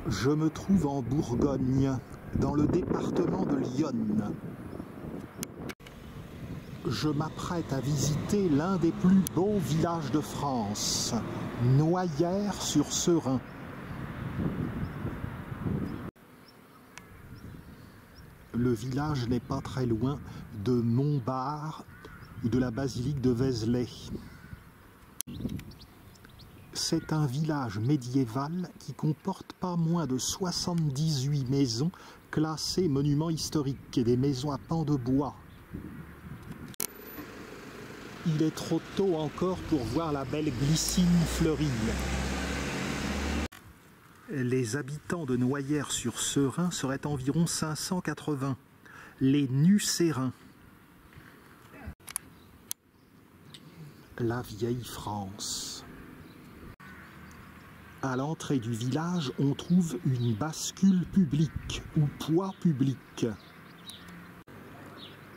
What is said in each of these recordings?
Je me trouve en Bourgogne, dans le département de l'Yonne. Je m'apprête à visiter l'un des plus beaux villages de France, Noyers-sur-Serein. Le village n'est pas très loin de Montbard ou de la basilique de Vézelay. C'est un village médiéval qui comporte pas moins de 78 maisons classées monuments historiques et des maisons à pans de bois. Il est trop tôt encore pour voir la belle glycine fleurie. Les habitants de Noyers-sur-Serein seraient environ 580, les Nucérains. La vieille France. À l'entrée du village, on trouve une bascule publique ou poids public.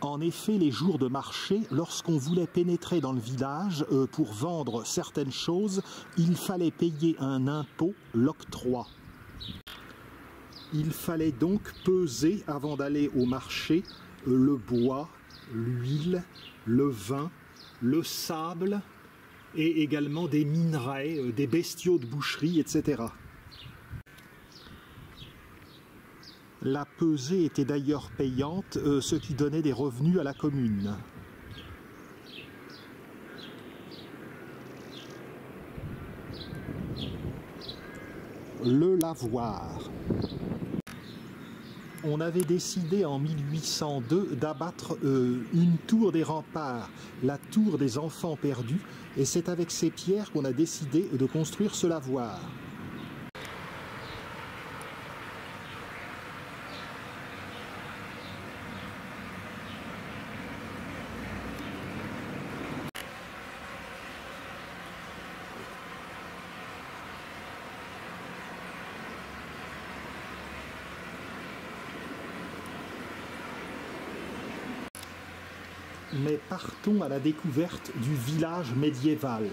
En effet, les jours de marché, lorsqu'on voulait pénétrer dans le village pour vendre certaines choses, il fallait payer un impôt, l'octroi. Il fallait donc peser avant d'aller au marché le bois, l'huile, le vin, le sable et également des minerais, des bestiaux de boucherie, etc. La pesée était d'ailleurs payante, ce qui donnait des revenus à la commune. Le lavoir. On avait décidé en 1802 d'abattre une tour des remparts, la tour des enfants perdus, et c'est avec ces pierres qu'on a décidé de construire ce lavoir. Mais partons à la découverte du village médiéval.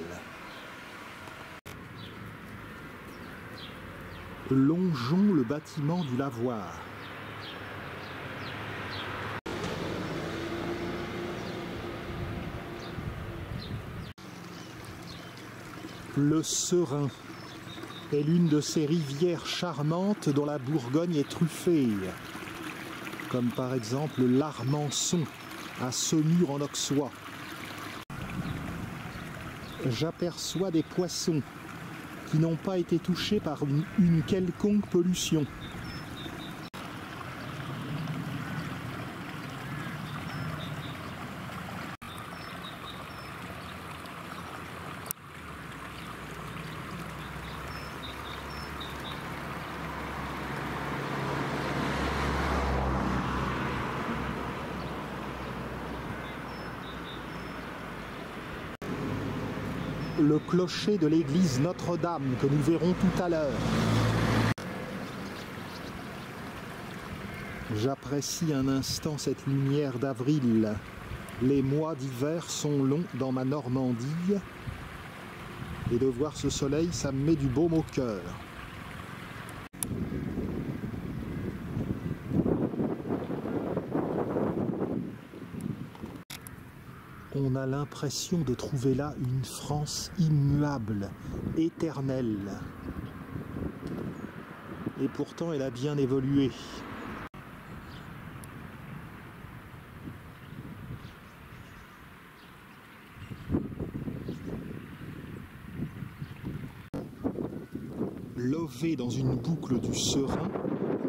Longeons le bâtiment du lavoir. Le Serein est l'une de ces rivières charmantes dont la Bourgogne est truffée, comme par exemple l'Armançon, à Saumur en Auxois. J'aperçois des poissons qui n'ont pas été touchés par une quelconque pollution. Le clocher de l'église Notre-Dame que nous verrons tout à l'heure. J'apprécie un instant cette lumière d'avril. Les mois d'hiver sont longs dans ma Normandie et de voir ce soleil, ça me met du baume au cœur. On a l'impression de trouver là une France immuable, éternelle. Et pourtant, elle a bien évolué. Lové dans une boucle du Serein,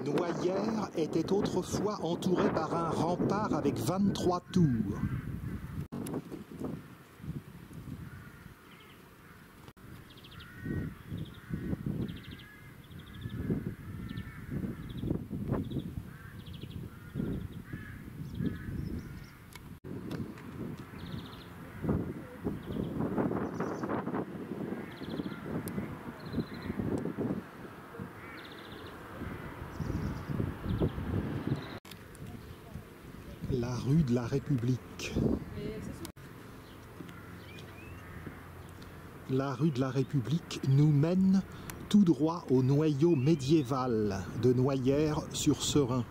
Noyers était autrefois entouré par un rempart avec 23 tours. La rue de la République. La rue de la République nous mène tout droit au noyau médiéval de Noyères-sur-Serein.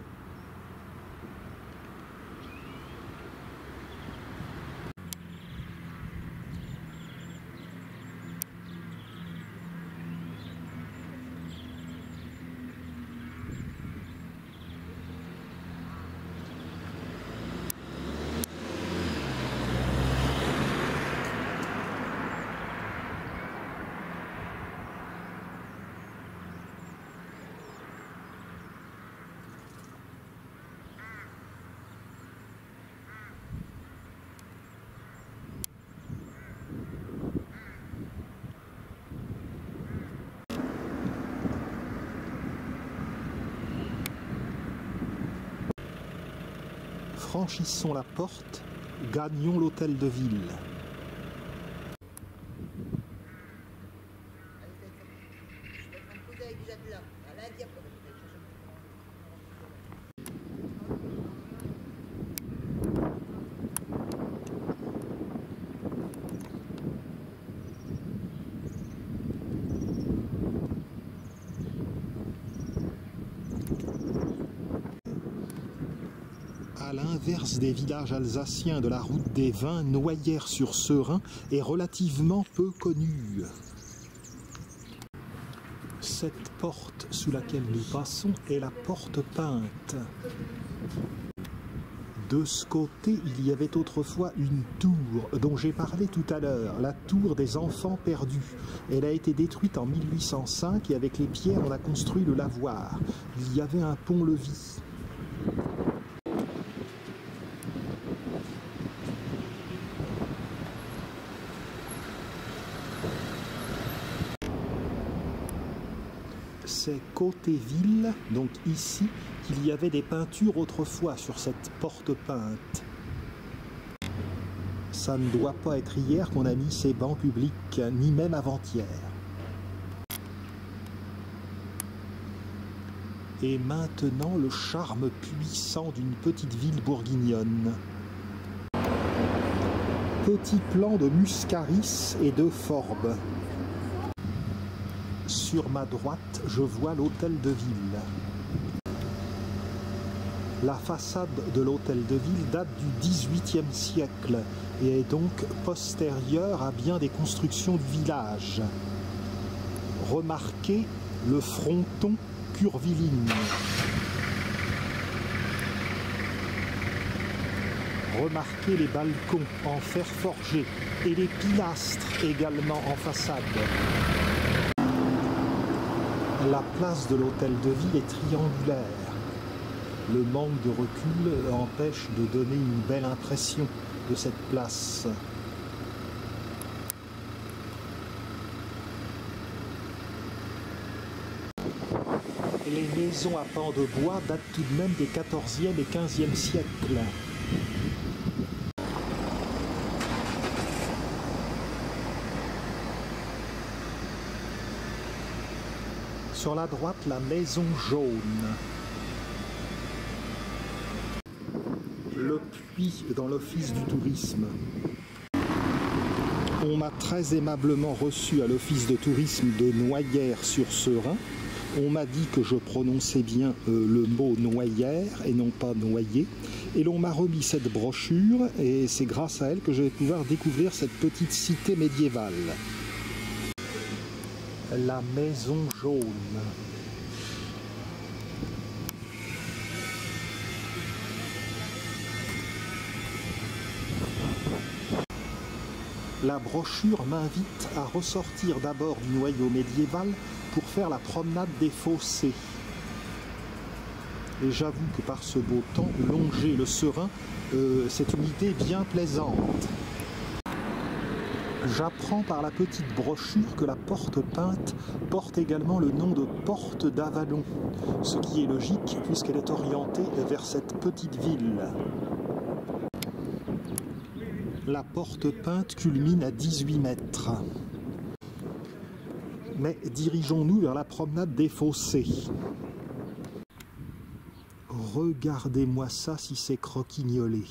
Franchissons la porte, gagnons l'hôtel de ville. À l'inverse des villages alsaciens de la route des vins, Noyères-sur-Serein est relativement peu connue. Cette porte sous laquelle nous passons est la porte peinte. De ce côté, il y avait autrefois une tour dont j'ai parlé tout à l'heure, la tour des enfants perdus. Elle a été détruite en 1805 et avec les pierres on a construit le lavoir. Il y avait un pont-levis. C'est côté ville, donc ici, qu'il y avait des peintures autrefois sur cette porte peinte. Ça ne doit pas être hier qu'on a mis ces bancs publics, ni même avant-hier. Et maintenant, le charme puissant d'une petite ville bourguignonne. Petit plan de Muscaris et de Forbes. Sur ma droite, je vois l'hôtel de ville. La façade de l'hôtel de ville date du XVIIIe siècle et est donc postérieure à bien des constructions du village. Remarquez le fronton curviligne. Remarquez les balcons en fer forgé et les pilastres également en façade. La place de l'hôtel de ville est triangulaire. Le manque de recul empêche de donner une belle impression de cette place. Les maisons à pans de bois datent tout de même des XIVe et XVe siècles. Sur la droite, la maison jaune. Le puits dans l'office du tourisme. On m'a très aimablement reçu à l'office de tourisme de Noyères-sur-Serein. On m'a dit que je prononçais bien le mot Noyères et non pas Noyer. Et l'on m'a remis cette brochure et c'est grâce à elle que je vais pouvoir découvrir cette petite cité médiévale. La maison jaune. La brochure m'invite à ressortir d'abord du noyau médiéval pour faire la promenade des fossés. Et j'avoue que par ce beau temps, longer le Serein, c'est une idée bien plaisante. J'apprends par la petite brochure que la porte peinte porte également le nom de porte d'Avalon, ce qui est logique puisqu'elle est orientée vers cette petite ville. La porte peinte culmine à 18 mètres. Mais dirigeons-nous vers la promenade des fossés. Regardez-moi ça si c'est croquignolé.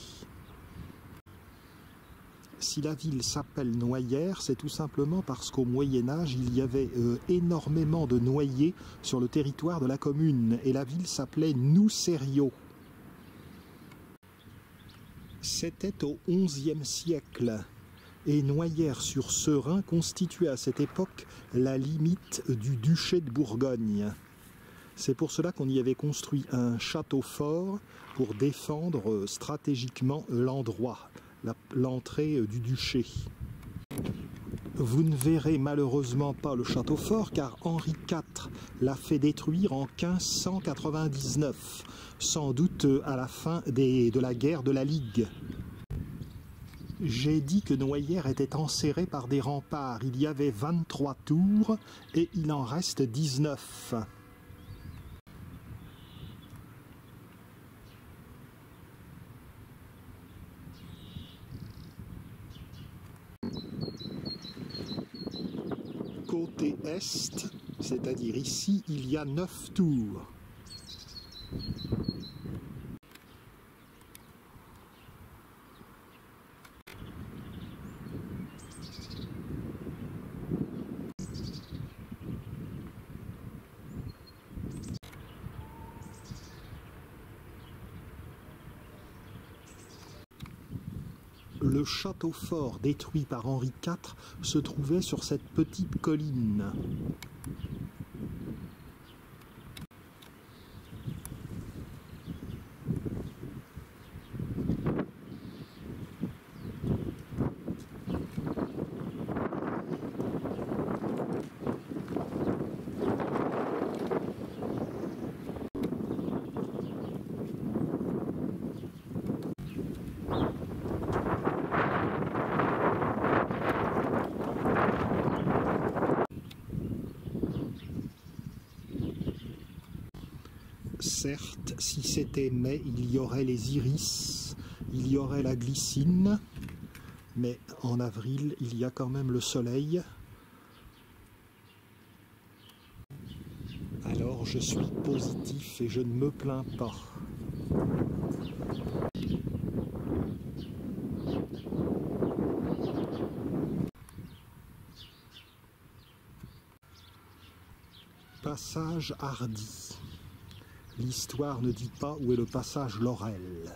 Si la ville s'appelle Noyères, c'est tout simplement parce qu'au Moyen-Âge, il y avait énormément de noyers sur le territoire de la commune, et la ville s'appelait Nousserio. C'était au XIe siècle, et Noyères-sur-Serein constituait à cette époque la limite du duché de Bourgogne. C'est pour cela qu'on y avait construit un château fort pour défendre stratégiquement l'endroit, l'entrée du duché. Vous ne verrez malheureusement pas le château fort car Henri IV l'a fait détruire en 1599, sans doute à la fin de la guerre de la Ligue. J'ai dit que Noyères était enserré par des remparts. Il y avait 23 tours et il en reste 19. Côté est, c'est-à-dire ici, il y a 9 tours. Le château fort détruit par Henri IV se trouvait sur cette petite colline. Certes, si c'était mai, il y aurait les iris, il y aurait la glycine, mais en avril, il y a quand même le soleil. Alors je suis positif et je ne me plains pas. Passage Hardy. L'histoire ne dit pas où est le passage Laurel.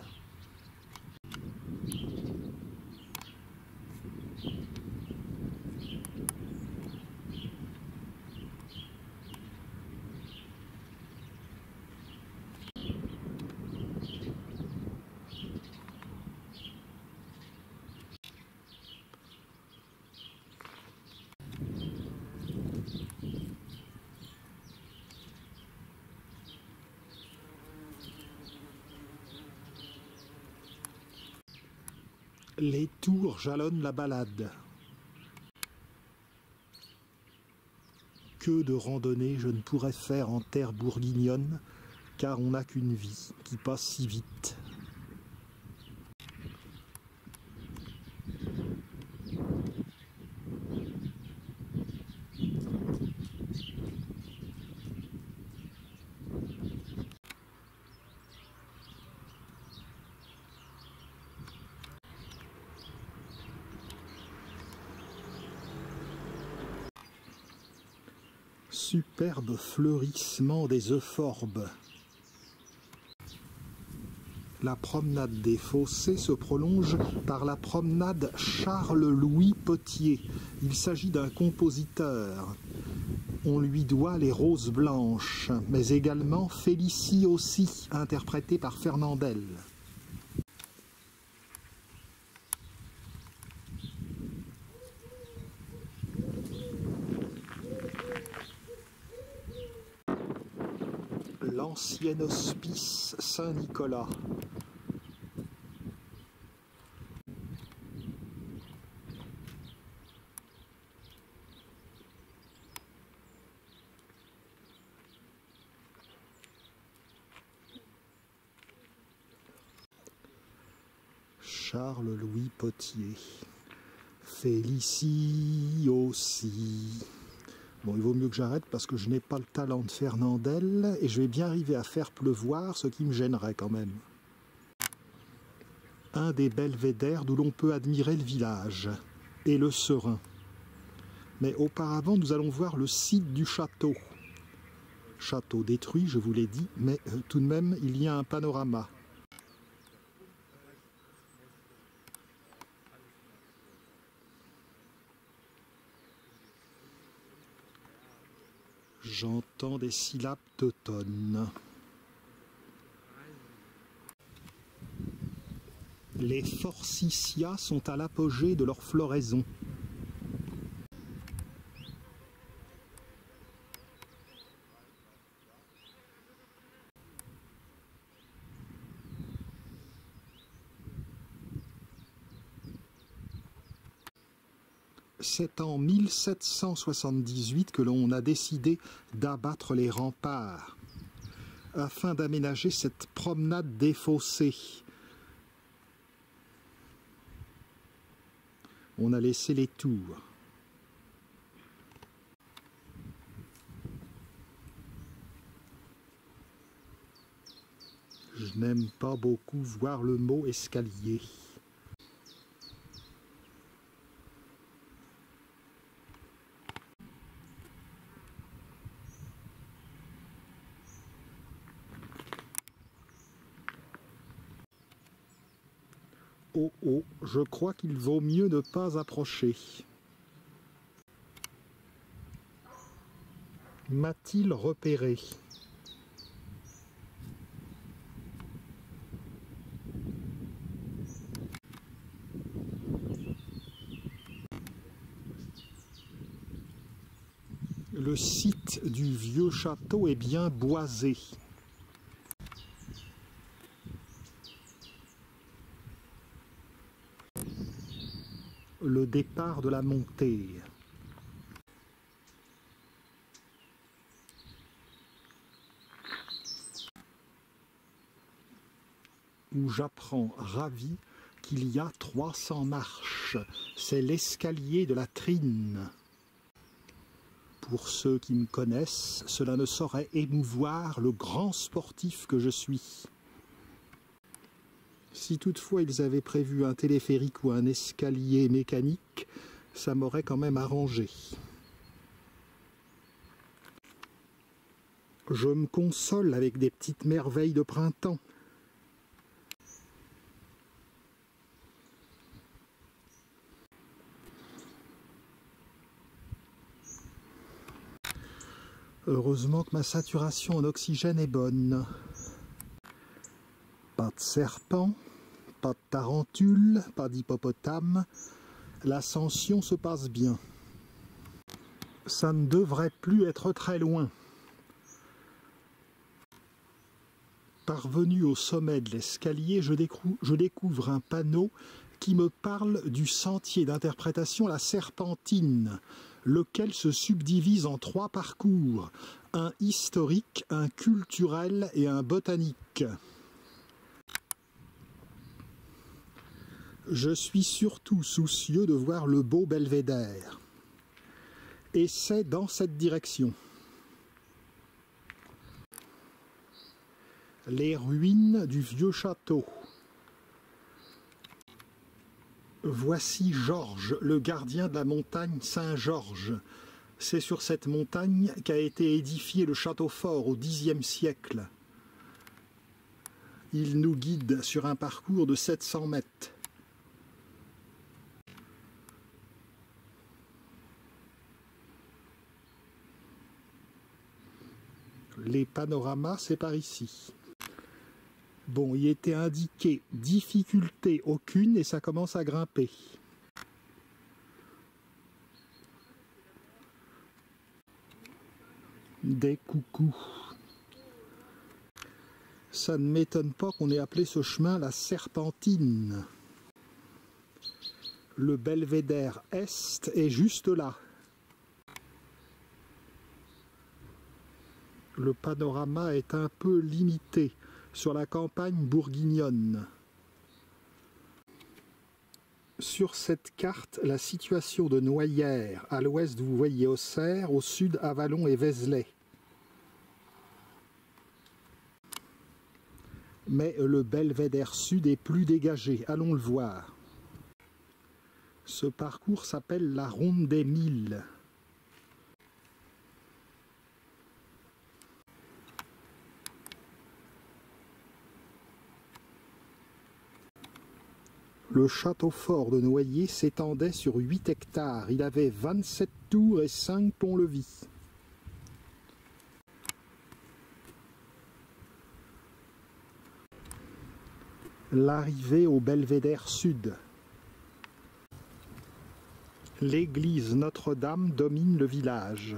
Les tours jalonnent la balade. Que de randonnées je ne pourrais faire en terre bourguignonne, car on n'a qu'une vie qui passe si vite. Superbe fleurissement des euphorbes. La promenade des Fossés se prolonge par la promenade Charles-Louis Potier. Il s'agit d'un compositeur. On lui doit les roses blanches, mais également Félicie aussi, interprétée par Fernandel. L'ancien hospice Saint-Nicolas. Charles-Louis Potier. Félicie aussi. Bon, il vaut mieux que j'arrête parce que je n'ai pas le talent de Fernandel et je vais bien arriver à faire pleuvoir, ce qui me gênerait quand même. un des belvédères d'où l'on peut admirer le village et le Serein. Mais auparavant, nous allons voir le site du château. Château détruit, je vous l'ai dit, mais tout de même, il y a un panorama. J'entends des syllabes d'automne. Les forsythias sont à l'apogée de leur floraison. C'est en 1778 que l'on a décidé d'abattre les remparts afin d'aménager cette promenade des fossés. On a laissé les tours. Je n'aime pas beaucoup voir le mot escalier. Oh oh, je crois qu'il vaut mieux ne pas approcher. M'a-t-il repéré? Le site du vieux château est bien boisé. Le départ de la montée. Où j'apprends ravi qu'il y a 300 marches. C'est l'escalier de la Trine. Pour ceux qui me connaissent, cela ne saurait émouvoir le grand sportif que je suis. Si toutefois ils avaient prévu un téléphérique ou un escalier mécanique, ça m'aurait quand même arrangé. Je me console avec des petites merveilles de printemps. Heureusement que ma saturation en oxygène est bonne. Pas de serpent, pas de tarentule, pas d'hippopotame. L'ascension se passe bien. Ça ne devrait plus être très loin. Parvenu au sommet de l'escalier, je découvre un panneau qui me parle du sentier d'interprétation La Serpentine, lequel se subdivise en 3 parcours, un historique, un culturel et un botanique. Je suis surtout soucieux de voir le beau belvédère. Et c'est dans cette direction. Les ruines du vieux château. Voici Georges, le gardien de la montagne Saint-Georges. C'est sur cette montagne qu'a été édifié le château fort au Xe siècle. Il nous guide sur un parcours de 700 mètres. Les panoramas, c'est par ici. Bon, il était indiqué difficulté aucune et ça commence à grimper. Des coucous. Ça ne m'étonne pas qu'on ait appelé ce chemin la Serpentine. Le belvédère Est est juste là. Le panorama est un peu limité sur la campagne bourguignonne. Sur cette carte, la situation de Noyères, à l'ouest vous voyez Auxerre, au sud Avallon et Vézelay. Mais le belvédère sud est plus dégagé, allons le voir. Ce parcours s'appelle la Ronde des Milles. Le château fort de Noyer s'étendait sur 8 hectares. Il avait 27 tours et 5 ponts-levis. L'arrivée au belvédère sud. L'église Notre-Dame domine le village.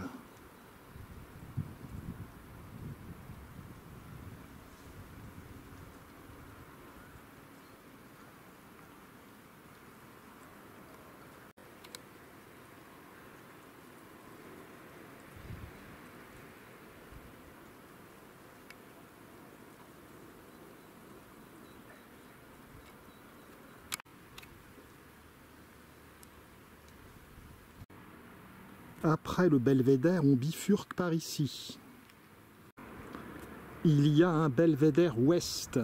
Après le belvédère, on bifurque par ici. Il y a un belvédère ouest.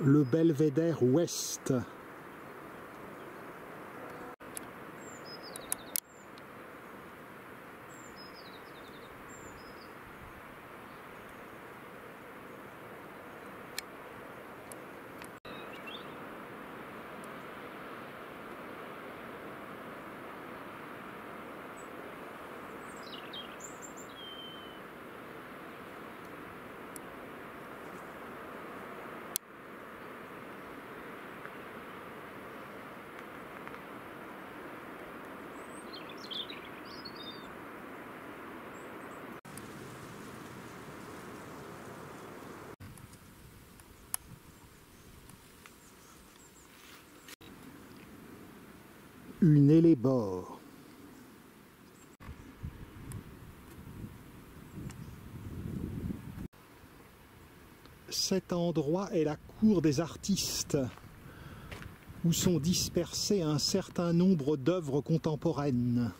Le belvédère ouest. Une hellébore. Cet endroit est la cour des artistes, où sont dispersées un certain nombre d'œuvres contemporaines.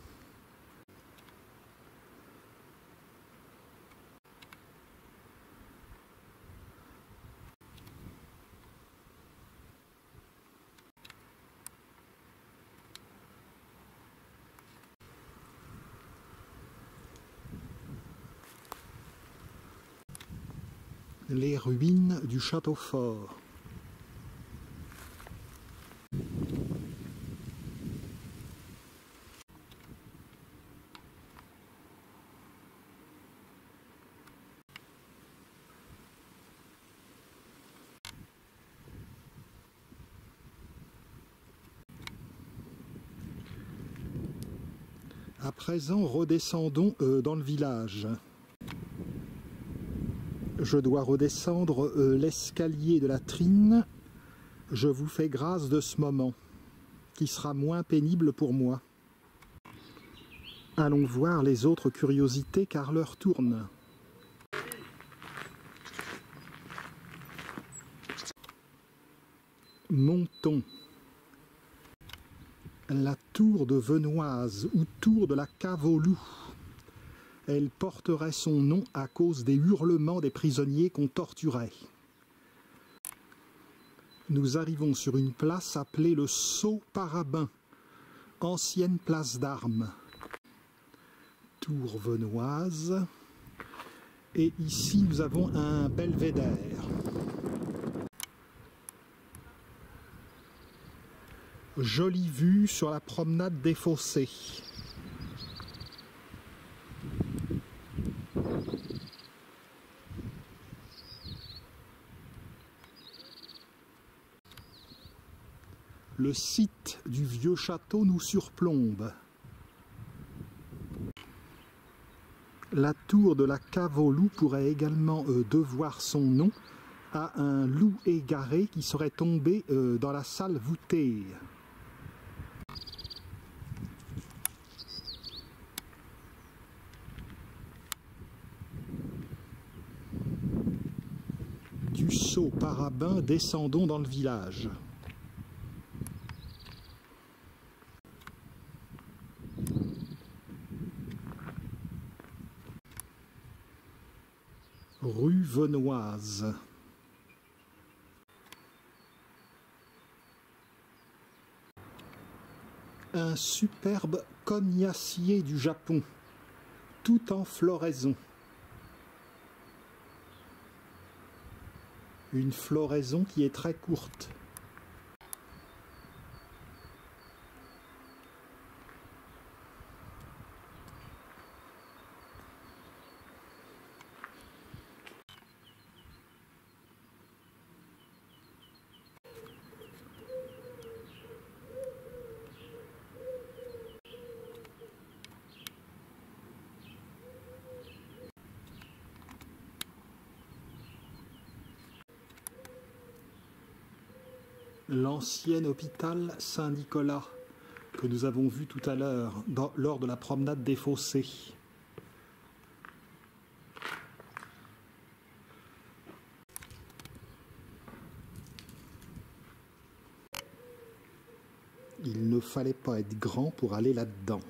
Les ruines du château fort. À présent, redescendons dans le village. Je dois redescendre l'escalier de la Trine. Je vous fais grâce de ce moment, qui sera moins pénible pour moi. Allons voir les autres curiosités, car l'heure tourne. Montons. La tour de Venoise, ou tour de la Cave au Loup. Elle porterait son nom à cause des hurlements des prisonniers qu'on torturait. Nous arrivons sur une place appelée le Sceau-Parabin, ancienne place d'armes. Tour Venoise. Et ici, nous avons un belvédère. Jolie vue sur la promenade des Fossés. Le site du vieux château nous surplombe. La tour de la cave au loup pourrait également devoir son nom à un loup égaré qui serait tombé dans la salle voûtée. Du saut Parabin, descendons dans le village. Rue Venoise. Un superbe cognacier du Japon, tout en floraison. Une floraison qui est très courte. L'ancien hôpital Saint-Nicolas que nous avons vu tout à l'heure lors de la promenade des Fossés. Il ne fallait pas être grand pour aller là-dedans.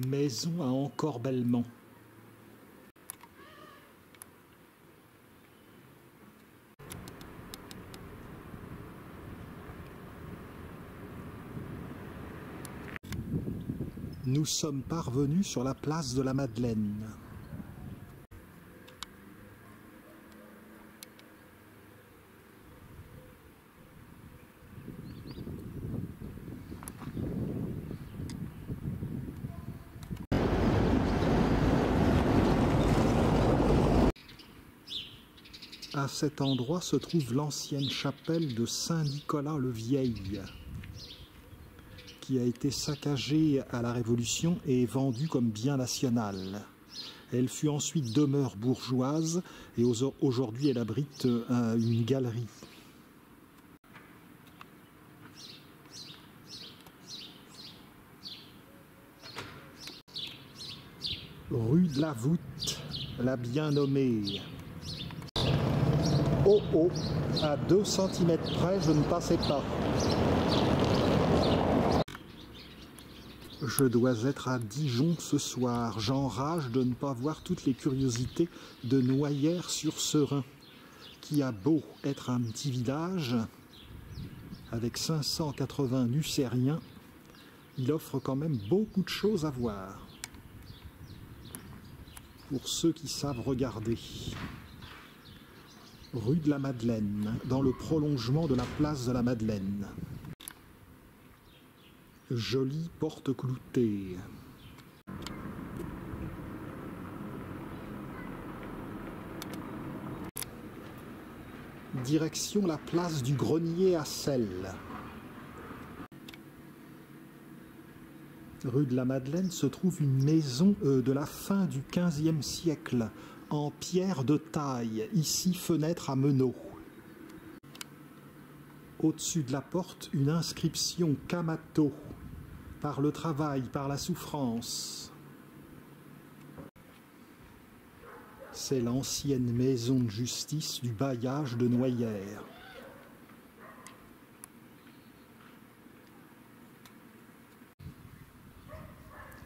Maison à Encorbellement. Nous sommes parvenus sur la place de la Madeleine. À cet endroit se trouve l'ancienne chapelle de Saint-Nicolas le Vieil, qui a été saccagée à la Révolution et vendue comme bien national. Elle fut ensuite demeure bourgeoise et aujourd'hui elle abrite une galerie. Rue de la Voûte, la bien nommée. Oh oh, à 2 cm près, je ne passais pas. Je dois être à Dijon ce soir. J'enrage de ne pas voir toutes les curiosités de Noyers-sur-Serein, qui a beau être un petit village, avec 580 Nucériens, il offre quand même beaucoup de choses à voir, pour ceux qui savent regarder. Rue de la Madeleine, dans le prolongement de la place de la Madeleine. Jolie porte cloutée. Direction la place du Grenier à Sel. Rue de la Madeleine se trouve une maison de la fin du XVe siècle, en pierre de taille, ici fenêtre à meneaux. Au-dessus de la porte, une inscription Camato, par le travail, par la souffrance. C'est l'ancienne maison de justice du bailliage de Noyers.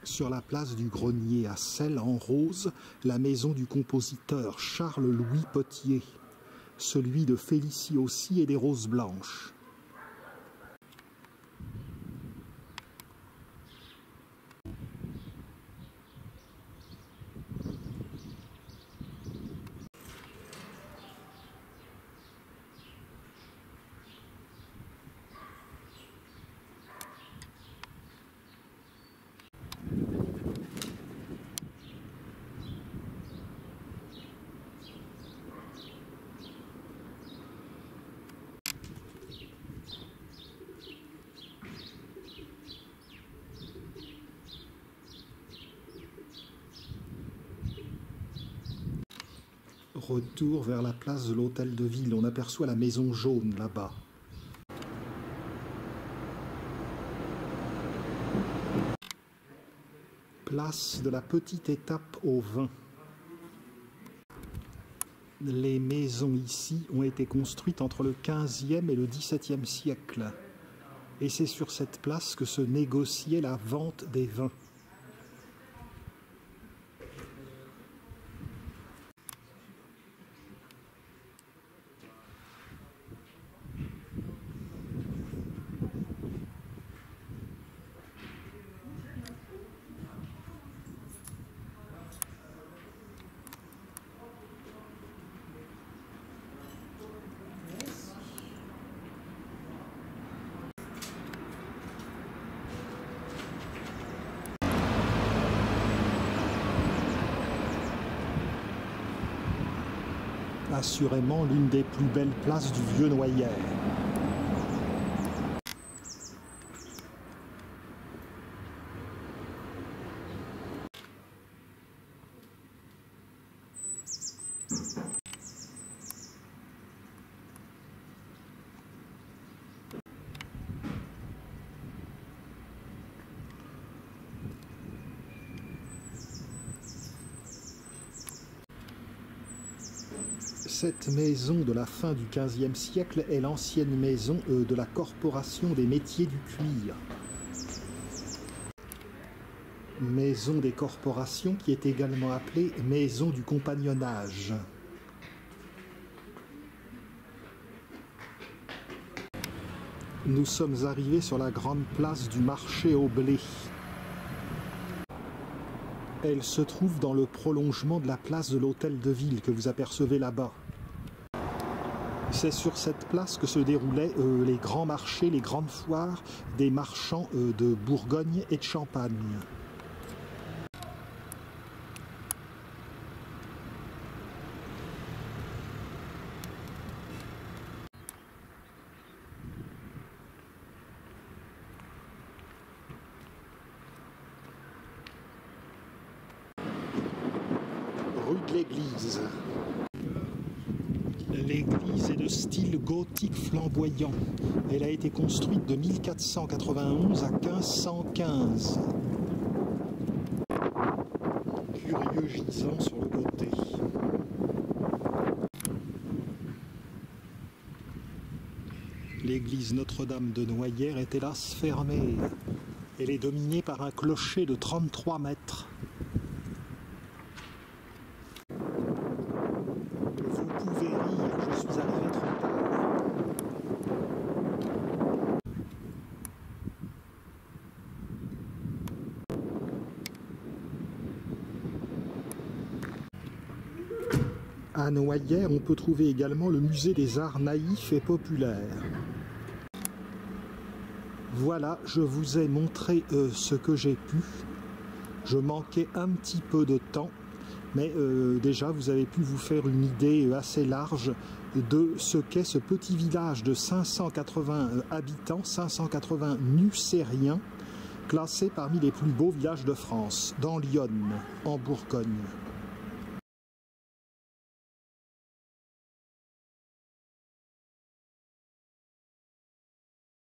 Sur la place du Grenier à Sel, en rose, la maison du compositeur Charles-Louis Potier, celui de Félicie aussi et des Roses Blanches. Retour vers la place de l'Hôtel de Ville. On aperçoit la maison jaune là-bas. Place de la petite étape au vin. Les maisons ici ont été construites entre le XVe et le XVIIe siècle. Et c'est sur cette place que se négociait la vente des vins. Assurément l'une des plus belles places du Vieux-Noyers. Cette maison de la fin du XVe siècle est l'ancienne maison de la Corporation des métiers du cuir. Maison des corporations qui est également appelée maison du compagnonnage. Nous sommes arrivés sur la grande place du marché au blé. Elle se trouve dans le prolongement de la place de l'Hôtel de Ville que vous apercevez là-bas. C'est sur cette place que se déroulaient les grands marchés, les grandes foires des marchands de Bourgogne et de Champagne. Rue de l'Église. L'église est de style gothique flamboyant. Elle a été construite de 1491 à 1515. Curieux gisant sur le côté. L'église Notre-Dame de Noyers est hélas fermée. Elle est dominée par un clocher de 33 mètres. Vous pouvez rire, je suis arrivé trop tard. À Noyers, on peut trouver également le musée des arts naïfs et populaires. Voilà, je vous ai montré ce que j'ai pu. Je manquais un petit peu de temps, mais déjà vous avez pu vous faire une idée assez large de ce qu'est ce petit village de 580 habitants, 580 Nucériens, classé parmi les plus beaux villages de France, dans l'Yonne, en Bourgogne.